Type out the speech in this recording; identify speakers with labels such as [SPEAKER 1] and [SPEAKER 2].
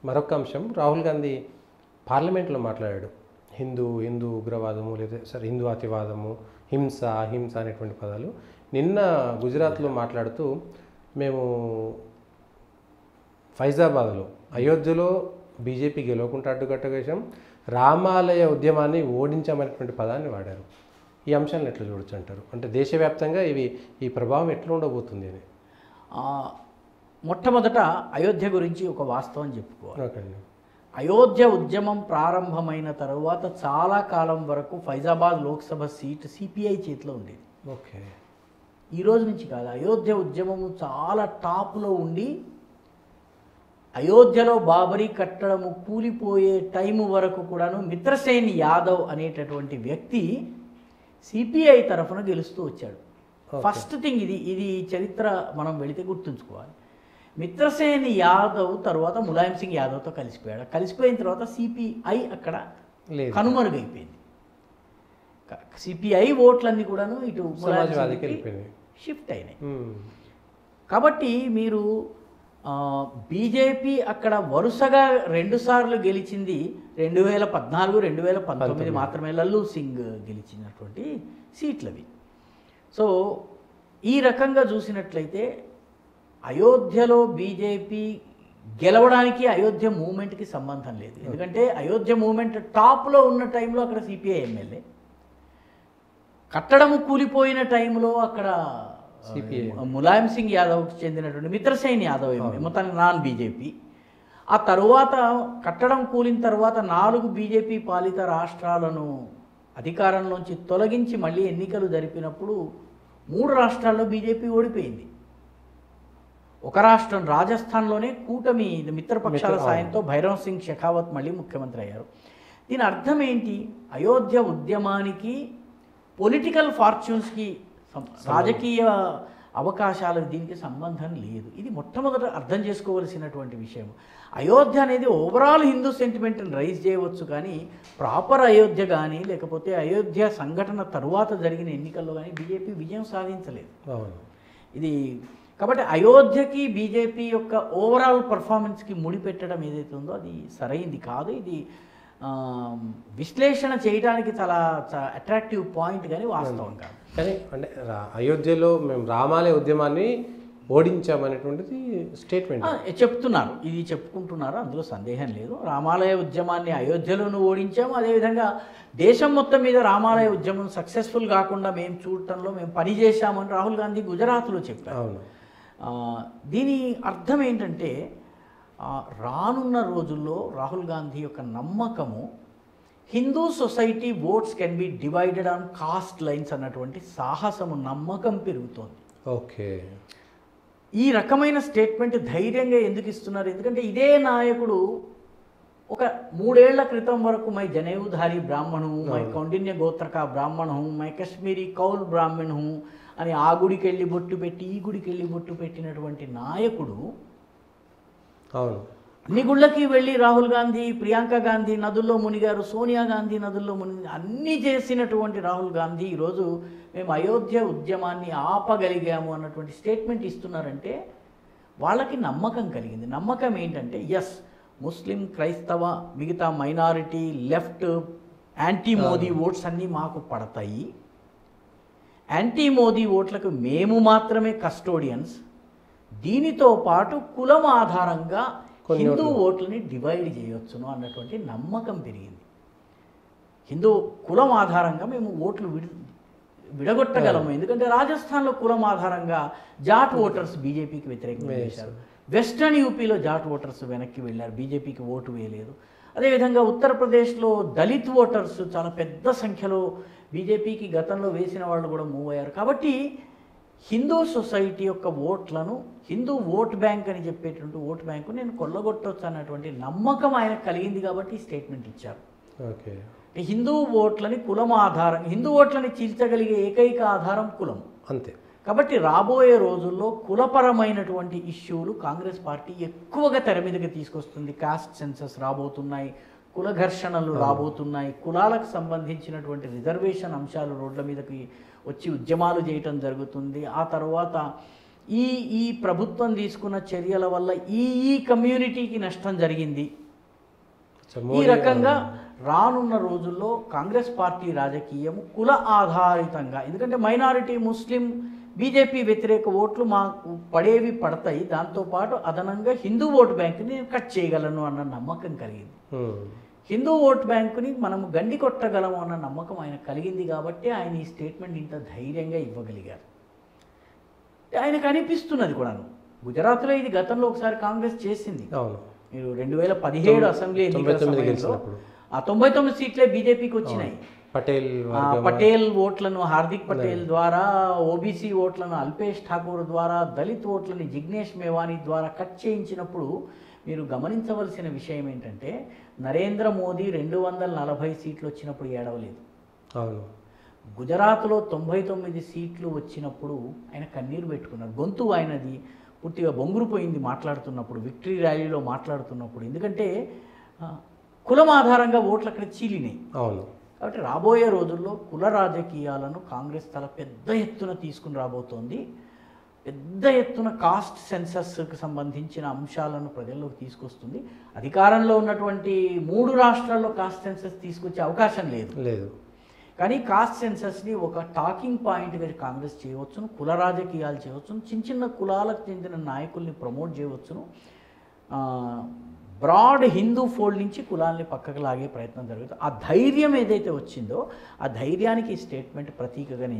[SPEAKER 1] మరొక అంశం, రాహుల్ గాంధీ పార్లమెంట్లో మాట్లాడాడు. హిందూ ఉగ్రవాదము, లేదా సరే హిందూ అతివాదము, హింస అహింస అనేటువంటి పదాలు. నిన్న గుజరాత్లో మాట్లాడుతూ మేము ఫైజాబాద్లో అయోధ్యలో బీజేపీ గెలవకుండా అడ్డుకట్టవేశాం, రామాలయ ఉద్యమాన్ని ఓడించామనేటువంటి పదాన్ని వాడారు. ఈ అంశాలను ఎట్లా చూడొచ్చు అంటారు? అంటే దేశవ్యాప్తంగా ఈ ప్రభావం ఎట్లా ఉండబోతుంది అని.
[SPEAKER 2] మొట్టమొదట అయోధ్య గురించి ఒక వాస్తవం చెప్పుకోవాలి.
[SPEAKER 1] ఓకే అండి.
[SPEAKER 2] అయోధ్య ఉద్యమం ప్రారంభమైన తర్వాత చాలా కాలం వరకు ఫైజాబాద్ లోక్సభ సీట్ సిపిఐ చేతిలో ఉండేది.
[SPEAKER 1] ఓకే.
[SPEAKER 2] ఈ రోజు నుంచి కాదు, అయోధ్య ఉద్యమము చాలా టాప్లో ఉండి అయోధ్యలో బాబరీ కట్టడము కూలిపోయే టైము వరకు కూడాను మిత్రసేన్ యాదవ్ అనేటటువంటి వ్యక్తి సిపిఐ తరఫున గెలుస్తూ వచ్చాడు. ఫస్ట్ థింగ్ ఇది చరిత్ర మనం వెళితే గుర్తుంచుకోవాలి. మిత్రసేన్ యాదవ్ తర్వాత ములాయం సింగ్ యాదవ్తో కలిసిపోయాడు. కలిసిపోయిన తర్వాత సిపిఐ అక్కడ కనుమరుగైపోయింది. సిపిఐ ఓట్లన్నీ కూడాను ఇటు షిఫ్ట్ అయినాయి. కాబట్టి మీరు బీజేపీ అక్కడ వరుసగా 2 సార్లు గెలిచింది 2014, 2019 మాత్రమే లల్లు సింగ్ గెలిచినటువంటి సీట్లవి. సో ఈ రకంగా చూసినట్లయితే అయోధ్యలో బీజేపీ గెలవడానికి అయోధ్య మూమెంట్కి సంబంధం లేదు. ఎందుకంటే అయోధ్య మూమెంట్ టాప్లో ఉన్న టైంలో అక్కడ సిపిఐ ఎమ్మెల్యే, కట్టడము కూలిపోయిన టైంలో అక్కడ ములాయం సింగ్ యాదవ్కి చెందినటువంటి మిత్రసేన్ యాదవ్ ఎమ్మెల్యే, మొత్తానికి నాన్ బీజేపీ. ఆ తరువాత కట్టడం కూలిన తర్వాత 4 బీజేపీ పాలిత రాష్ట్రాలను అధికారంలోంచి తొలగించి మళ్ళీ ఎన్నికలు జరిపినప్పుడు 3 రాష్ట్రాల్లో బీజేపీ ఓడిపోయింది. ఒక రాష్ట్రం రాజస్థాన్లోనే కూటమి మిత్రపక్షాల సాయంతో భైరవ్ సింగ్ షెకావత్ మళ్ళీ ముఖ్యమంత్రి అయ్యారు. దీని అర్థం ఏంటి? అయోధ్య ఉద్యమానికి పొలిటికల్ ఫార్చ్యూన్స్కి, రాజకీయ అవకాశాలకు దీనికి సంబంధం లేదు. ఇది మొట్టమొదట అర్థం చేసుకోవలసినటువంటి విషయం. అయోధ్య అనేది ఓవరాల్ హిందూ సెంటిమెంట్ని రైజ్ చేయవచ్చు, కానీ ప్రాపర్ అయోధ్య కానీ లేకపోతే అయోధ్య సంఘటన తరువాత జరిగిన ఎన్నికల్లో కానీ బీజేపీ విజయం సాధించలేదు. ఇది కాబట్టి అయోధ్యకి బీజేపీ యొక్క ఓవరాల్ పర్ఫార్మెన్స్కి ముడిపెట్టడం ఏదైతే ఉందో అది సరైంది కాదు. ఇది విశ్లేషణ చేయడానికి చాలా అట్రాక్టివ్ పాయింట్ కానీ వాస్తవం కాదు.
[SPEAKER 1] కానీ అంటే అయోధ్యలో మేము రామాలయ ఉద్యమాన్ని ఓడించామనేటువంటిది స్టేట్మెంట్
[SPEAKER 2] చెప్తున్నారు, ఇది చెప్పుకుంటున్నారు, అందులో సందేహం లేదు. రామాలయ ఉద్యమాన్ని అయోధ్యలోనూ ఓడించాము, అదేవిధంగా దేశం మొత్తం మీద రామాలయ ఉద్యమం సక్సెస్ఫుల్ కాకుండా మేము చూడటంలో మేము పనిచేశామని రాహుల్ గాంధీ గుజరాత్లో చెప్పారు. దీని అర్థం ఏంటంటే రానున్న రోజుల్లో రాహుల్ గాంధీ యొక్క నమ్మకము Hindu society votes can be divided on caste lines అన్నటువంటి సాహసము, నమ్మకం పెరుగుతోంది.
[SPEAKER 1] ఓకే.
[SPEAKER 2] ఈ రకమైన స్టేట్మెంట్ ధైర్యంగా ఎందుకు ఇస్తున్నారు? ఎందుకంటే ఇదే నాయకుడు ఒక 3 ఏళ్ల క్రితం వరకు మై జనేవుధారి బ్రాహ్మణ హూ, మై కౌండిన్య గోత్రక బ్రాహ్మణ హూ, మై కశ్మీరీ కౌల్ బ్రాహ్మణ్ హూ అని ఆ గుడికి వెళ్ళి బొట్టు పెట్టి ఈ గుడికి వెళ్ళి బొట్టు పెట్టినటువంటి నాయకుడు అన్ని గుళ్ళకి వెళ్ళి రాహుల్ గాంధీ, ప్రియాంక గాంధీ నదుల్లో మునిగారు, సోనియా గాంధీ నదుల్లో మునిగారు, అన్నీ చేసినటువంటి రాహుల్ గాంధీ ఈరోజు మేము అయోధ్య ఉద్యమాన్ని ఆపగలిగాము అన్నటువంటి స్టేట్మెంట్ ఇస్తున్నారంటే వాళ్ళకి నమ్మకం కలిగింది. నమ్మకం ఏంటంటే ఎస్, ముస్లిం, క్రైస్తవ, మిగతా minority, left, anti Modi votes అన్నీ మాకు పడతాయి, యాంటీ మోదీ ఓట్లకు మేము మాత్రమే కస్టోడియన్స్, దీనితో పాటు కులం ఆధారంగా హిందూ ఓట్లని డివైడ్ చేయొచ్చును అన్నటువంటి నమ్మకం పెరిగింది. హిందూ కులం ఆధారంగా మేము ఓట్లు విడగొట్టగలము. ఎందుకంటే రాజస్థాన్లో కులం ఆధారంగా జాట్ ఓటర్స్ బీజేపీకి వ్యతిరేకంగా వేశారు, వెస్టర్న్ యూపీలో జాట్ ఓటర్స్ వెనక్కి వెళ్ళారు, బీజేపీకి ఓటు వేయలేదు. అదేవిధంగా ఉత్తరప్రదేశ్లో దళిత్ ఓటర్స్ చాలా పెద్ద సంఖ్యలో బీజేపీకి గతంలో వేసిన వాళ్ళు కూడా మూవ్ అయ్యారు. కాబట్టి హిందూ సొసైటీ యొక్క ఓట్లను, హిందూ ఓట్ బ్యాంక్ అని చెప్పేటువంటి ఓట్ బ్యాంకు నేను కొల్లగొట్టవచ్చు అన్నటువంటి నమ్మకం ఆయనకు కలిగింది కాబట్టి స్టేట్మెంట్ ఇచ్చారు.
[SPEAKER 1] ఓకే.
[SPEAKER 2] హిందూ ఓట్లని కులం ఆధారం, హిందూ ఓట్లని చీల్చగలిగే ఏకైక ఆధారం కులం,
[SPEAKER 1] అంతే.
[SPEAKER 2] కాబట్టి రాబోయే రోజుల్లో కులపరమైనటువంటి ఇష్యూలు కాంగ్రెస్ పార్టీ ఎక్కువగా తెర మీదకి తీసుకొస్తుంది. కాస్ట్ సెన్సస్ రాబోతున్నాయి, కుల ఘర్షణలు రాబోతున్నాయి, కులాలకు సంబంధించినటువంటి రిజర్వేషన్ అంశాలు రోడ్ల మీదకి వచ్చి ఉద్యమాలు చేయటం జరుగుతుంది. ఆ తర్వాత ఈ ఈ ప్రభుత్వం తీసుకున్న చర్యల వల్ల ఈ కమ్యూనిటీకి నష్టం జరిగింది. ఈ రకంగా రానున్న రోజుల్లో కాంగ్రెస్ పార్టీ రాజకీయం కుల ఆధారితంగా, ఎందుకంటే మైనారిటీ ముస్లిం బీజేపీ వ్యతిరేక ఓట్లు మాకు పడేవి పడతాయి, దాంతోపాటు అదనంగా హిందూ ఓటు బ్యాంకుని నేను కట్ చేయగలను అన్న నమ్మకం కలిగింది. హిందూ ఓటు బ్యాంకుని మనము గండి కొట్టగలము అన్న నమ్మకం ఆయన కలిగింది కాబట్టి ఆయన ఈ స్టేట్మెంట్ ఇంత ధైర్యంగా ఇవ్వగలిగారు. ఆయనకు అనిపిస్తున్నది కూడాను. గుజరాత్లో ఇది గతంలో ఒకసారి కాంగ్రెస్ చేసింది. మీరు 2017 అసెంబ్లీ ఎన్నికల సమయంలో ఆ 99 సీట్లే బీజేపీకి వచ్చినాయి. పటేల్ ఓట్లను హార్దిక్ పటేల్ ద్వారా, ఓబీసీ ఓట్లను అల్పేష్ ఠాకూర్ ద్వారా, దళిత్ ఓట్లను జిగ్నేష్ మేవానీ ద్వారా కట్ చేయించినప్పుడు మీరు గమనించవలసిన విషయం ఏంటంటే నరేంద్ర మోదీ 240 సీట్లు వచ్చినప్పుడు ఏడవలేదు.
[SPEAKER 1] అవును.
[SPEAKER 2] గుజరాత్లో 99 సీట్లు వచ్చినప్పుడు ఆయన కన్నీరు పెట్టుకున్నారు. గొంతు ఆయనది పూర్తిగా బొంగురుపోయింది మాట్లాడుతున్నప్పుడు, విక్టరీ ర్యాలీలో మాట్లాడుతున్నప్పుడు. ఎందుకంటే కులం ఆధారంగా ఓట్లు అక్కడ చీలినాయి.
[SPEAKER 1] అవును.
[SPEAKER 2] కాబట్టి రాబోయే రోజుల్లో కుల రాజకీయాలను కాంగ్రెస్ చాలా పెద్ద ఎత్తున తీసుకుని రాబోతోంది. పెద్ద ఎత్తున కాస్ట్ సెన్సస్కి సంబంధించిన అంశాలను ప్రజల్లోకి తీసుకొస్తుంది. అధికారంలో ఉన్నటువంటి 3 రాష్ట్రాల్లో కాస్ట్ సెన్సస్ తీసుకొచ్చే అవకాశం లేదు. కానీ కాస్ట్ సెన్సస్ని ఒక టాకింగ్ పాయింట్గా కాంగ్రెస్ చేయవచ్చును, కుల రాజకీయాలు చేయవచ్చును, చిన్న చిన్న కులాలకు చెందిన నాయకుల్ని ప్రమోట్ చేయవచ్చును. బ్రాడ్ హిందూ ఫోల్డ్ నుంచి కులాల్ని పక్కకు లాగే ప్రయత్నం జరుగుతుంది. ఆ ధైర్యం ఏదైతే వచ్చిందో ఆ ధైర్యానికి ఈ స్టేట్మెంట్ ప్రతీకగా